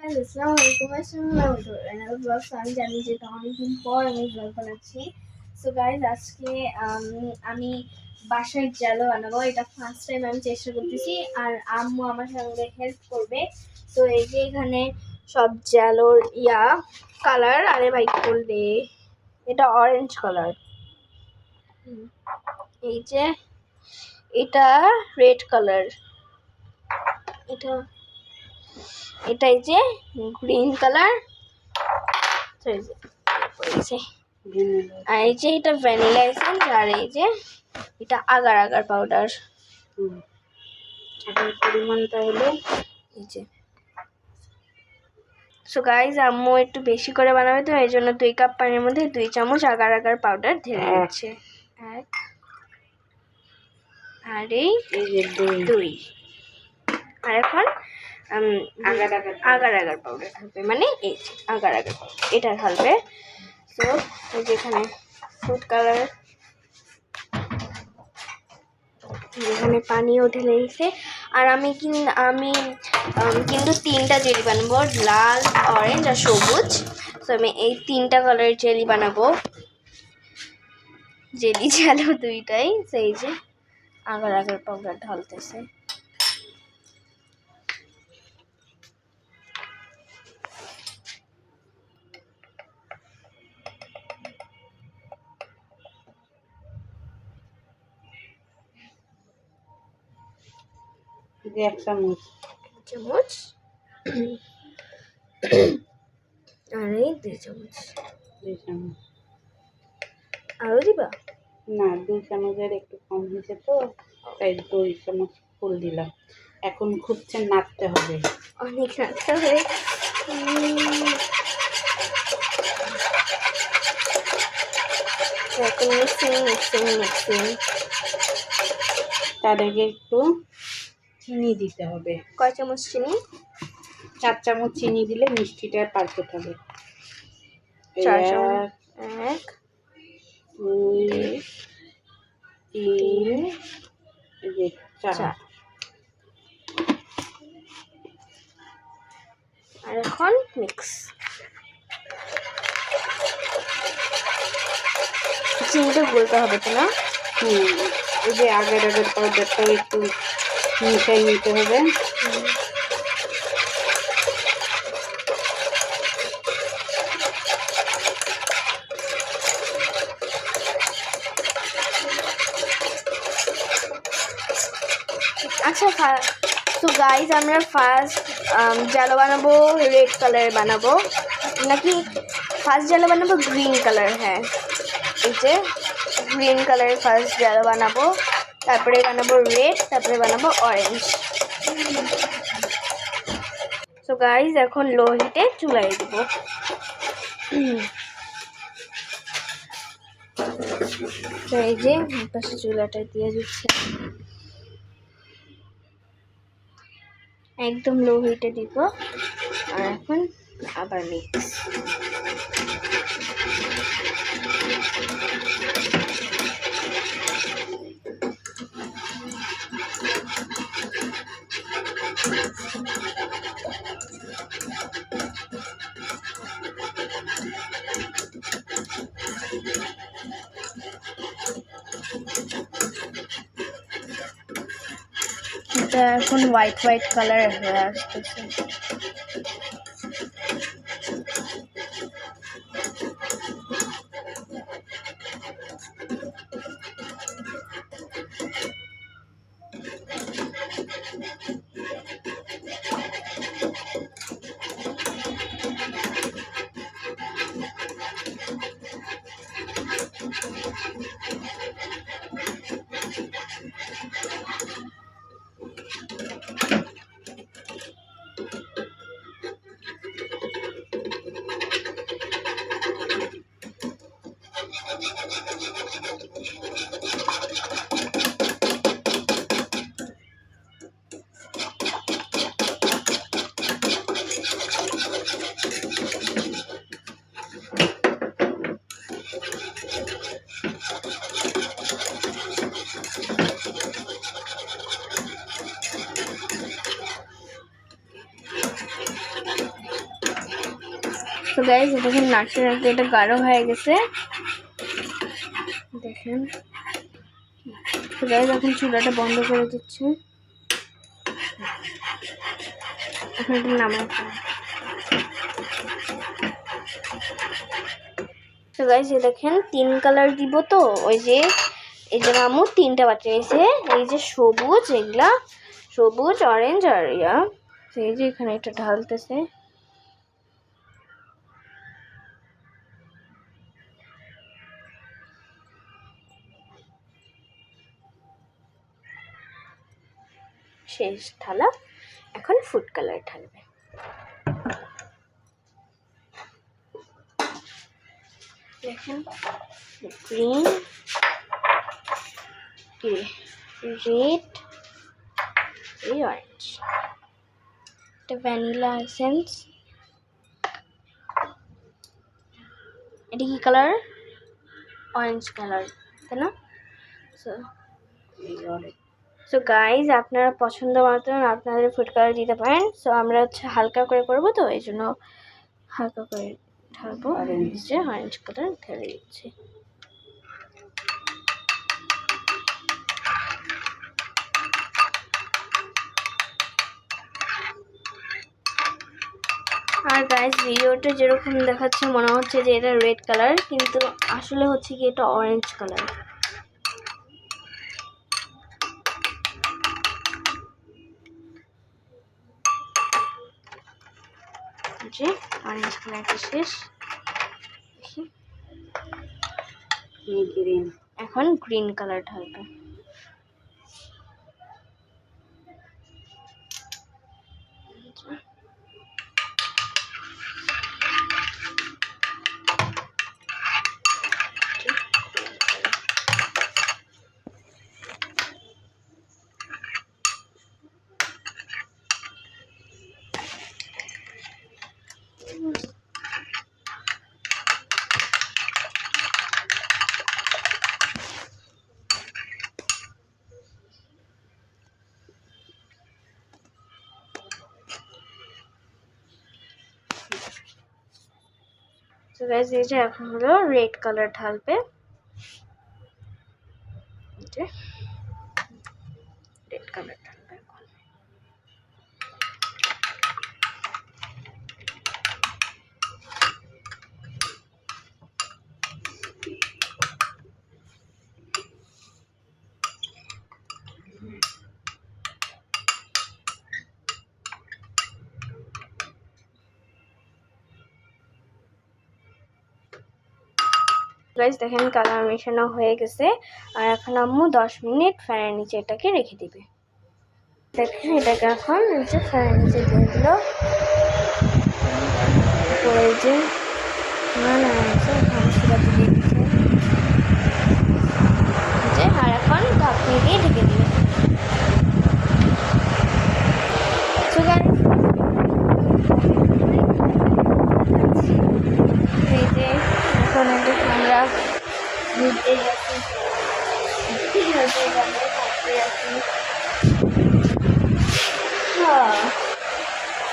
Hello, আসসালামু আলাইকুম। আসসালামু আলাইকুম ব্লগ। আমি জানি যে অনেকদিন পর আমি ব্লগ বানাচ্ছি। সো গাইজ, আজকে আমি বাসায় জালো বানাবো। এটা ফার্স্ট টাইম আমি চেষ্টা করতেছি, আর আম্মু আমার সঙ্গে হেল্প করবে। তো এই যে এখানে সব জালোর কালার, আরে ভাই করলে এটা অরেঞ্জ কালার, এই যে এটা রেড কালার, এটাই যে গ্রিন কালার, আর এই যে এটা ভ্যানিলা এসেন্স, আর এই যে এটা আগার আগার পাউডার। পরিমাণটা হলো এই যে। সো গাইজ, আম্মু একটু বেশি করে বানাবে, তো এই জন্য 2 কাপ পানির মধ্যে 2 চামচ আগার আগার পাউডার ঢেলে দিচ্ছে। এক, আর এই দুই, আর এখন আগার আগার পাউডার ঢালবে, মানে এই যে আগার আগার পাউডার এটা ঢালবে। তো এই যে এখানে ফুড কালার, এখানে পানিও ঢেলে দিয়েছে। আর আমি কিন্তু 3টা জেলি বানাবো, লাল, অরেঞ্জ আর সবুজ। তো আমি এই 3টা কালারের জেলি বানাবো, জেলি জালো 2টাই। সেই যে আগার আগার পাউডার ঢালতেছে। এক চামচ আর এই 2 চামচ আরো দিবা? না, 2 চামচের একটু কম হয়েছে, তো তাই 2 চামচ ফুল দিলাম। এখন খুবছে নাড়তে হবে, অনেক নাড়তে হবে। এখন মিক্সিং। তার আগে একটু চিনি দিতে হবে। কয় চামচ চিনি? 4 চামচ চিনি দিলে মিষ্টিটা পারফেক্ট হবে। 4 চামচ। 1, 2, 3, 4। আর এখন মিক্স। চিনিটা বলতে হবে তো না? এই যে আগের পাউডারটাও একটু মিশাই নিতে হবে। আচ্ছা, তো গাইজ, আমরা ফার্স্ট জালো বানাবো রেড কালার বানাবো, নাকি ফার্স্ট জালো বানাবো গ্রিন কালার? হ্যাঁ, এই যে গ্রিন কালারের ফার্স্ট জালো বানাবো, তারপরে বানাবো রেড, তারপরে বানাবো অরেঞ্জ। সো গাইজ, এখন লো হিটে চুলাই দেবো। তো এই যে পাশে চুলাটা দিয়ে দিচ্ছে, একদম লো হিটে দিব। আর এখন আবার মিক্স। এটা এখন হোয়াইট কালার হয়ে আসতেছে। তো গাইজ দেখেন নাড়তে নাড়তে এটা গাঢ় হয়ে গেছে দেখেন। তো গাইজ এখন চুলাটা বন্ধ করে দিচ্ছি, এখন এটা নামাই। তো গাইজ দেখেন 3 কালার দিব, তো ওই যে এই যে মামু 3টা বাটিয়েছে, এই যে সবুজ, এগুলা সবুজ, অরেঞ্জ আর ইয়া। তো এই যে এখানে এটা ঢালতেছে। শেষ ঢালা, এখন ফুড কালার ঢালবে। দেখেন গ্রিন, রেড, এই অরেঞ্জ, এটা ভ্যানিলা এসেন্স। এটা কি কালার? অরেঞ্জ কালার, তাই না? সো গাইজ আপনারা পছন্দ মতন আপনাদের ফুড কালার দিতে পারেন। সো আমরা হচ্ছে হালকা করে করবো, তো এই জন্য হালকা করে ঢালবো। অরেঞ্জ কালার ঢেলে দিচ্ছি। আর গাইজ ভিডিওটা যেরকম দেখাচ্ছে মনে হচ্ছে যে এটা রেড কালার, কিন্তু আসলে হচ্ছে কি এটা অরেঞ্জ কালার। যে অরেঞ্জ কালারটা শেষ, গ্রিন, এখন গ্রিন কালার ঢালবে। তো গাইস এই যে এখন হলো রেড কালার ঢালবে, রেড কালার ঢালবে এখন। গাইস দেখেন কালার মেশানো হয়ে গেছে, আর এখন আম্মু 10 মিনিট ফ্যানের নিচে এটাকে রেখে দিবে। দেখেন এটাকে এখন নিচে ফ্যানের নিচে দিয়ে দিল, পরে যে না আছে সেটা দিয়ে দিচ্ছে, আর এখন ঢাকনি দিয়ে ঢেকে দিবে। তো গাইস এই যে এখন আমরা ঘুরতে যাচ্ছি,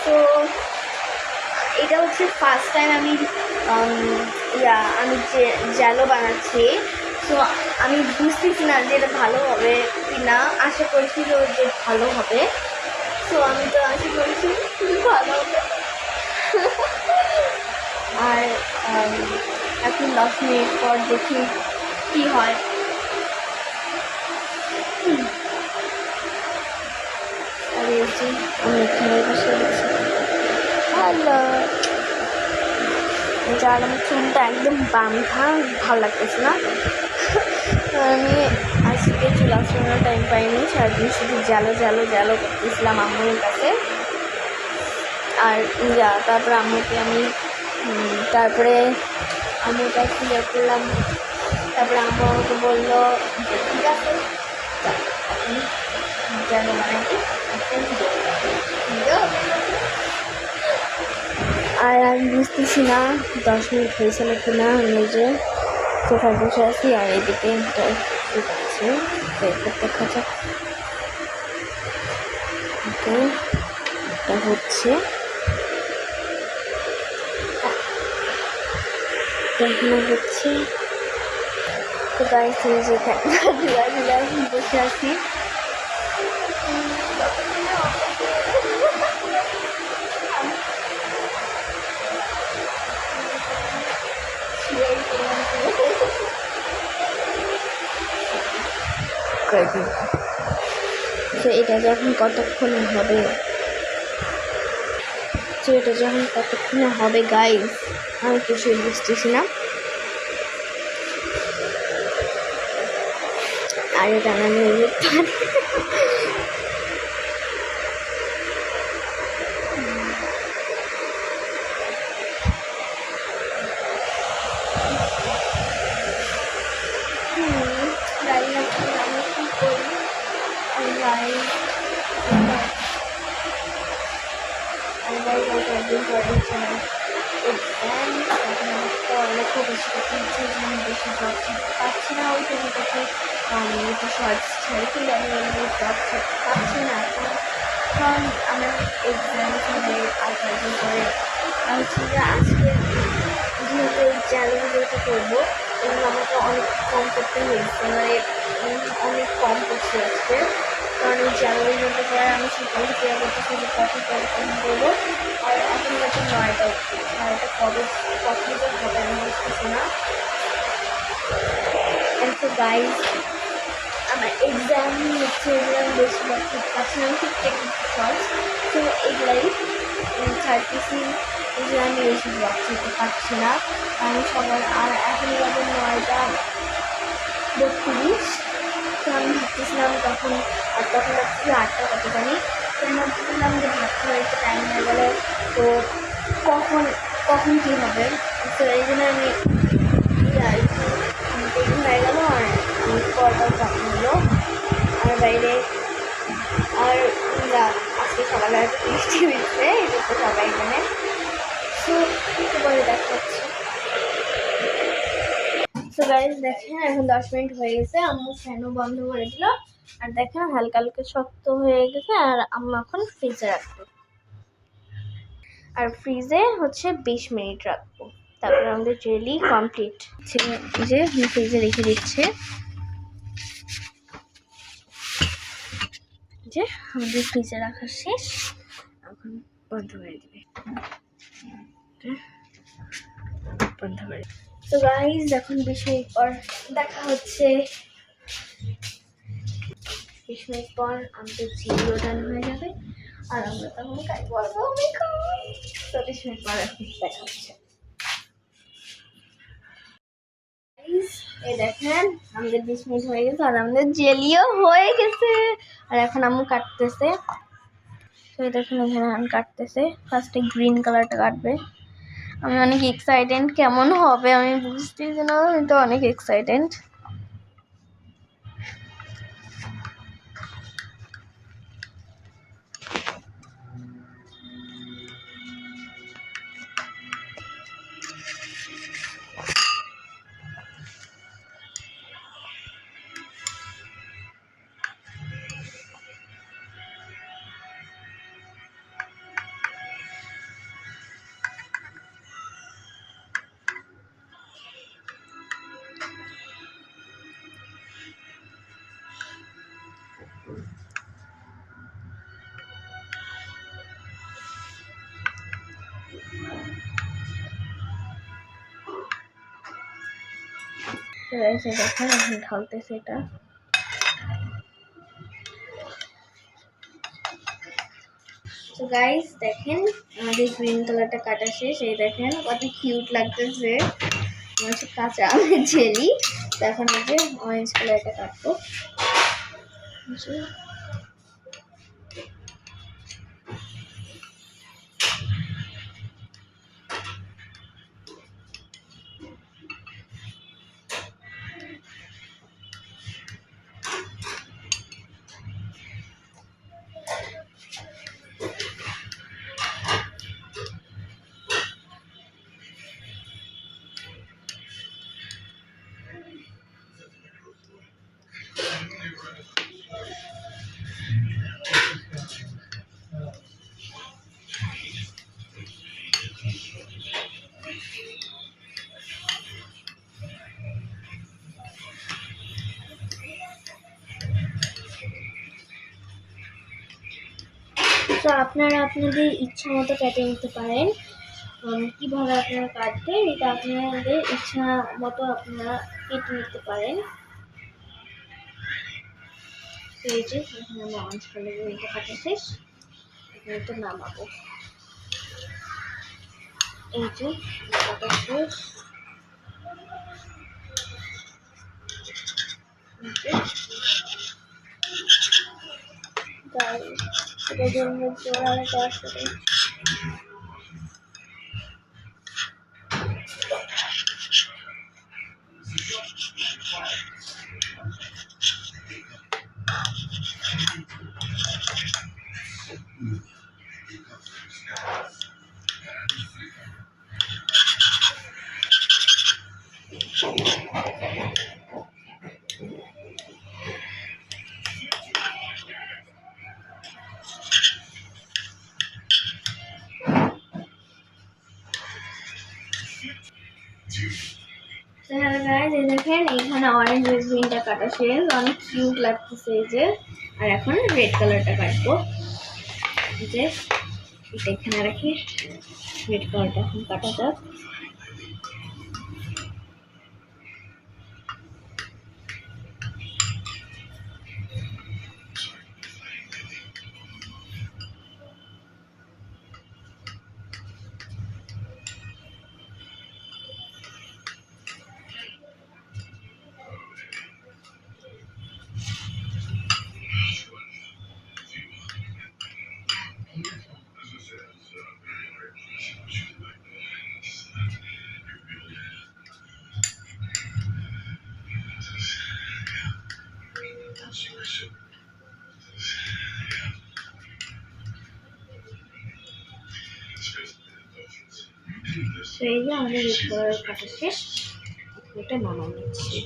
তো এটা হচ্ছে ফার্স্ট টাইম আমি যে জ্যালো বানাচ্ছি। তো আমি বুঝতেছি না যে এটা ভালো হবে কি না, আশা করছিল যে ভালো হবে, তো আমি তো আশা করছি ভালো হবে। আর এখন 10 মিনিট পর দেখি কি হয়। আর এই যে আমি এখানে বসে গেছি, হ্যালো, যার আমার চুলটা একদম বাঁধা, ভালো লাগতেছে না। আমি আজকে চুল আসানোর টাইম পাইনি, সারাদিন শুধু জ্যালো জ্যালো জ্যালো করতেছিলাম আম্মুর কাছে। আর তারপরে আম্মুকে আমি তারপরে আম্মুর কাছে ইয়ে করলাম, তারপরে আম্মু আমাকে বললো ঠিক আছে জ্যালো বানাইতে। আর আমি বুঝতেছি না 10 মিনিট হয়েছিল কি না। আমি যে সোফায় বসে আছি আর এদিকে শুকাচ্ছি, দেখা যাক এটা হচ্ছে। এখনো হচ্ছে। তো গাইস এই যে এখন বসে আছি। তো এটা যখন কতক্ষণে হবে, গাইস আমি কিছুই বুঝতেছি না। আর এটা আমি কয়েকদিন পরে পড়ালেখা বেশি করতে বেশি জব পাচ্ছি না। ওই থেকে একটু শর্টস ছাড়ি, কিন্তু আমি জব পাচ্ছি না এখন, কারণ আমার এক্সাম হবে আর কয়েকদিন পরে। হচ্ছে যে আজকে যেহেতু এই চ্যালেঞ্জটা করবো এবং আমাকে অনেক কম করতে হয়েছে, মানে অনেক কম করছে আজকে, কারণ এই চ্যালেঞ্জটা করে আমি সকাল থেকে করতেছি যে কখন করবো। আর এখন হচ্ছে 9টা উঠছে, আর এটা কখন যে হবে আমি বুঝতেছি না। তো গাইজ আমার এক্সাম হচ্ছে, এগুলো আমি বেশিরভাগ ঠিক পাচ্ছি না, আমি ঠিক শর্টস, তো এগুলাই ছাড়তেছি, এগুলো আমি বেশি ব্লগ করতে পারছি না। আমি সবার আর এখন বাজে 9:32, তো আমি ভাবতেছিলাম তখন ভাবতেছি 8টা কত জানি, তো আমি ভাবতেছিলাম যে ভাত খাওয়ার একটু টাইম হয়ে গেলে তো কখন কী হবে। তো এই জন্য আমি দেরি হয়ে গেল, আর পরটাও কখন হলো, আর বাইরে আর আজকে সকালে হয়তো বৃষ্টি হয়েছে, এটা তো সবাই জানে। তো একটু পরে দেখা হচ্ছে। তো গাইজ দেখেন এখন 10 মিনিট হয়ে গেছে, আম্মু ফ্যানও বন্ধ করে দিল, আর দেখেন হালকা হালকা শক্ত হয়ে গেছে, আর আম্মু এখন ফ্রিজে রাখবো, আর ফ্রিজে হচ্ছে 20 মিনিট রাখবো, তারপরে আমাদের জেলি কমপ্লিট। যে ফ্রিজে রেখে দিচ্ছে, যে আমাদের ফ্রিজে রাখা শেষ, এখন বন্ধ করে দিবে, বন্ধ করে। তো গাইজ এখন 20 মিনিট পর দেখা হচ্ছে। 20 মিনিট পর আমাদের জিও ডান হয়ে যাবে, আর আমরা তখন কাজ করবো। তো 20 মিনিট পর এখন দেখা হচ্ছে। এই দেখেন আমাদের 20 মিনিট হয়ে গেছে, আর আমাদের জেলিও হয়ে গেছে, আর এখন আম্মু কাটতেছে। তো এই দেখেন এখানে কাটতেছে, ফার্স্টে গ্রিন কালারটা কাটবে। আমি অনেক এক্সাইটেড, কেমন হবে আমি বুঝতেছি না, আমি তো অনেক এক্সাইটেড। দেখেন এখন ঢালতেছে এটা। তো গাইস দেখেন আমাদের গ্রিন কালারটা কাটা শেষ, এই দেখেন কত কিউট লাগতেছে, হচ্ছে কাঁচা আমের জেলি। তো এখন এই যে অরেঞ্জ কালারটা কাটবো। তো আপনারা আপনাদের ইচ্ছা মতো কেটে নিতে পারেন। কীভাবে আপনারা কাটবেন এটা আপনাদের ইচ্ছা মতো আপনারা কেটে নিতে পারেন। তো এই যে এখানে আমি অরেঞ্জ কালারের এটা কাটা শেষ, এখানে তো নামাবো। এই যে কাটা শেষ, এটার জন্য জোড়া দেওয়ার সাথে হ্যালো গাইস, এই দেখেন এখানে অরেঞ্জ গ্রিনটা কাটা শেষ, অনেক কিউট লাগতেছে এই যে। আর এখন রেড কালারটা কাটবো, এই যে এটা এখানে রাখি, রেড কালারটা এখন কাটা যাক। তো এই যে আমাদের রেড কালার কাটা শেষ, এটা নামাই নিচ্ছি।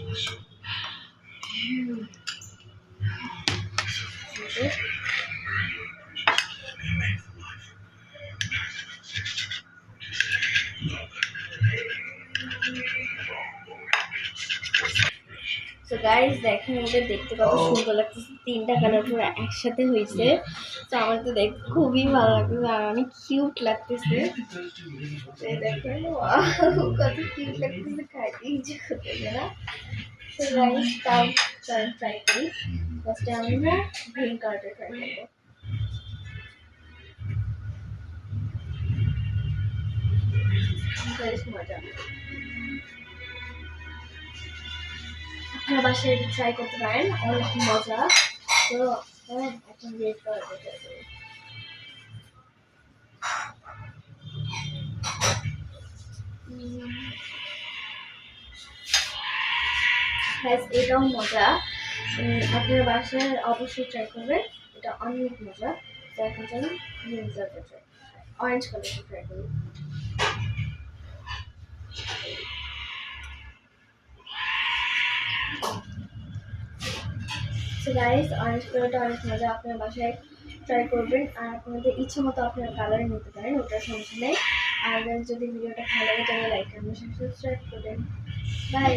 তো গাইস দেখেন এটা দেখতে কত সুন্দর লাগতেছে, তিনটা কালার পুরো একসাথে হয়েছে। তো আমার তো দেখতে খুবই ভালো লাগতেছে আর অনেক কিউট লাগতেছে। দেখেন কত কিউট লাগতেছে, খাইতে ইচ্ছে করতেছে না। তো গাইস তাও ট্রাই করি। ফার্স্টে আমি না গ্রিন কালারটা ট্রাই করবো। বেশ মজা, আপনার বাসায় ট্রাই করতে পারেন, অনেক মজা। তো এখন রেড কালারটা ট্রাই করি। এটাও মজা, আপনার বাসায় অবশ্যই ট্রাই করবেন, এটা অনেক মজা। তো এখন চলো গ্রিন কালারটা ট্রাই, অরেঞ্জ কালারটা ট্রাই করি। সো গাইস অরেঞ্জ কালারটা অনেক মজা, আপনার বাসায় ট্রাই করবেন আর আপনাদের ইচ্ছে মতো আপনারা কালার নিতে পারেন, ওটার সমস্যা নেই। আর যদি ভিডিওটা ভালো লাগে তাহলে লাইক কমেন্ট সাবস্ক্রাইব করবেন। বাই।